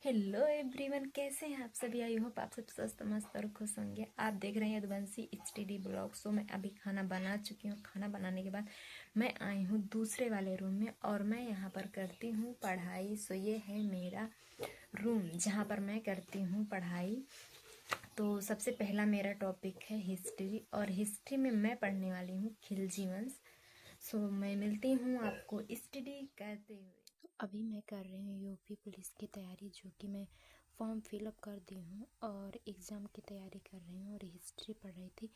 Hello everyone, कैसे हैं आप सभी। आई होप आप सब स्वस्थ मस्त और खुश होंगे। आप देख रहे हैं यदुवंशी HTD ब्लॉग। सो मैं अभी खाना बना चुकी हूँ। खाना बनाने के बाद मैं आई हूँ दूसरे वाले रूम में और मैं यहाँ पर करती हूँ पढ़ाई। सो ये है मेरा रूम जहाँ पर मैं करती हूँ पढ़ाई। तो सबसे पहला मेरा टॉपिक है हिस्ट्री और हिस्ट्री में मैं पढ़ने वाली हूँ खिलजी वंश। सो मैं मिलती हूँ आपको स्टडी करते हुए। तो अभी मैं कर रही हूँ यूपी पुलिस की तैयारी, जो कि मैं फॉर्म फिलअप कर दी हूँ और एग्ज़ाम की तैयारी कर रही हूँ और हिस्ट्री पढ़ रही थी।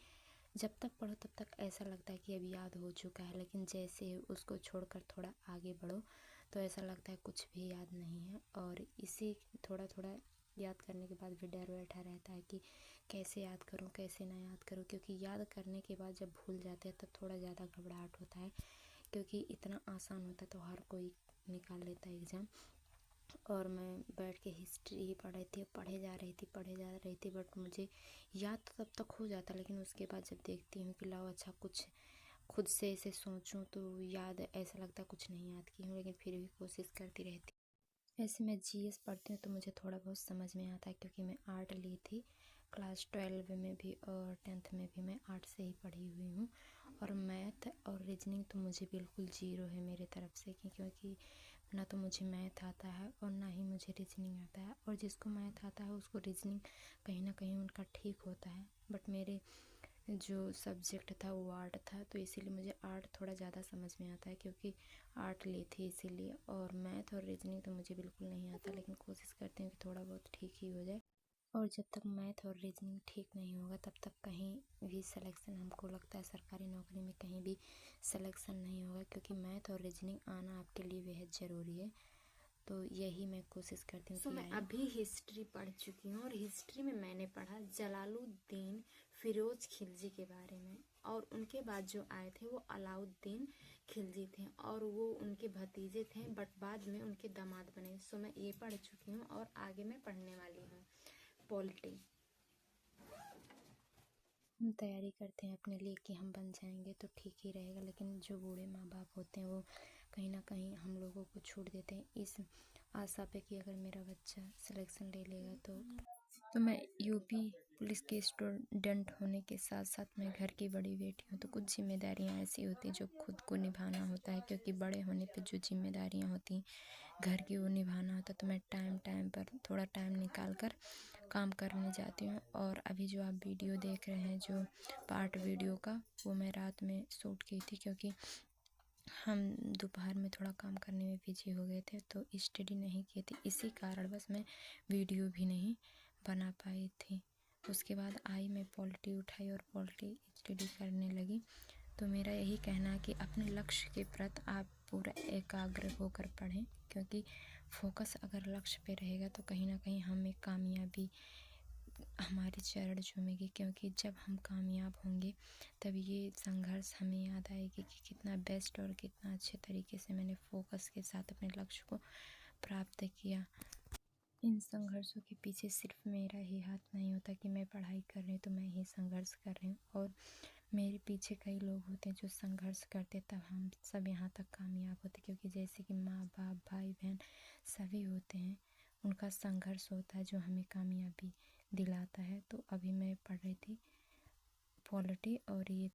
जब तक पढ़ो तब तक ऐसा लगता है कि अब याद हो चुका है, लेकिन जैसे उसको छोड़कर थोड़ा आगे बढ़ो तो ऐसा लगता है कुछ भी याद नहीं है। और इसी थोड़ा थोड़ा याद करने के बाद भी डर बैठा रहता है कि कैसे याद करूं कैसे ना याद करूं, क्योंकि याद करने के बाद जब भूल जाते हैं तब थोड़ा ज़्यादा घबराहट होता है, क्योंकि इतना आसान होता तो हर कोई निकाल लेता एग्ज़ाम। और मैं बैठ के हिस्ट्री ही पढ़े जा रही थी बट मुझे याद तो तब तक हो जाता, लेकिन उसके बाद जब देखती हूँ कि लाओ अच्छा कुछ खुद से ऐसे सोचूं तो याद ऐसा लगता कुछ नहीं याद की हूँ, लेकिन फिर भी कोशिश करती रहती। ऐसे मैं GS पढ़ती हूँ तो मुझे थोड़ा बहुत समझ में आता है, क्योंकि मैं आर्ट ली थी क्लास 12 में भी और 10th में भी मैं आर्ट से ही पढ़ी हुई हूँ। और मैथ और रीजनिंग तो मुझे बिल्कुल ज़ीरो है मेरे तरफ से, क्योंकि ना तो मुझे मैथ आता है और ना ही मुझे रीजनिंग आता है। और जिसको मैथ आता है उसको रीजनिंग कहीं ना कहीं उनका ठीक होता है, बट मेरे जो सब्जेक्ट था वो आर्ट था, तो इसीलिए मुझे आर्ट थोड़ा ज़्यादा समझ में आता है, क्योंकि आर्ट ली थी इसीलिए। और मैथ और रीजनिंग तो मुझे बिल्कुल नहीं आता, लेकिन कोशिश करती हूँ कि थोड़ा बहुत ठीक ही हो जाए। और जब तक मैथ और रीजनिंग ठीक नहीं होगा तब तक कहीं भी सिलेक्शन, हमको लगता है सरकारी नौकरी में कहीं भी सिलेक्शन नहीं होगा, क्योंकि मैथ और रीजनिंग आना आपके लिए बेहद ज़रूरी है। तो यही मैं कोशिश करती हूँ कि मैं अभी हिस्ट्री पढ़ चुकी हूँ और हिस्ट्री में मैंने पढ़ा जलालुद्दीन फिरोज खिलजी के बारे में। और उनके बाद जो आए थे वो अलाउद्दीन खिलजी थे और वो उनके भतीजे थे, बट बाद में उनके दामाद बने। सो मैं ये पढ़ चुकी हूँ और आगे मैं पढ़ने वाली हूँ पॉलिटी। हम तैयारी करते हैं अपने लिए कि हम बन जाएंगे तो ठीक ही रहेगा, लेकिन जो बूढ़े माँ बाप होते हैं वो कहीं ना कहीं हम लोगों को छूट देते हैं इस आशा पे कि अगर मेरा बच्चा सिलेक्शन ले लेगा तो मैं यूपी पुलिस के स्टूडेंट होने के साथ साथ मैं घर की बड़ी बेटी हूँ, तो कुछ जिम्मेदारियाँ ऐसी होती हैं जो खुद को निभाना होता है, क्योंकि बड़े होने पे जो जिम्मेदारियाँ होती हैं घर की वो निभाना होता है। तो मैं टाइम पर थोड़ा टाइम निकाल कर काम करने जाती हूँ। और अभी जो आप वीडियो देख रहे हैं जो पार्ट वीडियो का, वो मैं रात में शूट की थी, क्योंकि हम दोपहर में थोड़ा काम करने में बिजी हो गए थे तो स्टडी नहीं की थी, इसी कारण बस मैं वीडियो भी नहीं बना पाई थी। उसके बाद आई मैं पॉलिटी उठाई और पॉलिटी स्टडी करने लगी। तो मेरा यही कहना है कि अपने लक्ष्य के प्रति आप पूरा एकाग्र होकर पढ़ें, क्योंकि फोकस अगर लक्ष्य पे रहेगा तो कहीं ना कहीं हमें कामयाबी हमारे चरण चूमेगी, क्योंकि जब हम कामयाब होंगे तब ये संघर्ष हमें याद आएगी कि कितना बेस्ट और कितना अच्छे तरीके से मैंने फोकस के साथ अपने लक्ष्य को प्राप्त किया। इन संघर्षों के पीछे सिर्फ मेरा ही हाथ नहीं होता कि मैं पढ़ाई कर रही हूँ तो मैं ही संघर्ष कर रही हूँ, और मेरे पीछे कई लोग होते हैं जो संघर्ष करते, तब हम सब यहाँ तक कामयाब होते, क्योंकि जैसे कि माँ बाप भाई बहन सभी होते हैं, उनका संघर्ष होता है जो हमें कामयाबी दिलाता है। तो अभी मैं पढ़ रही थी पॉलिटी और ये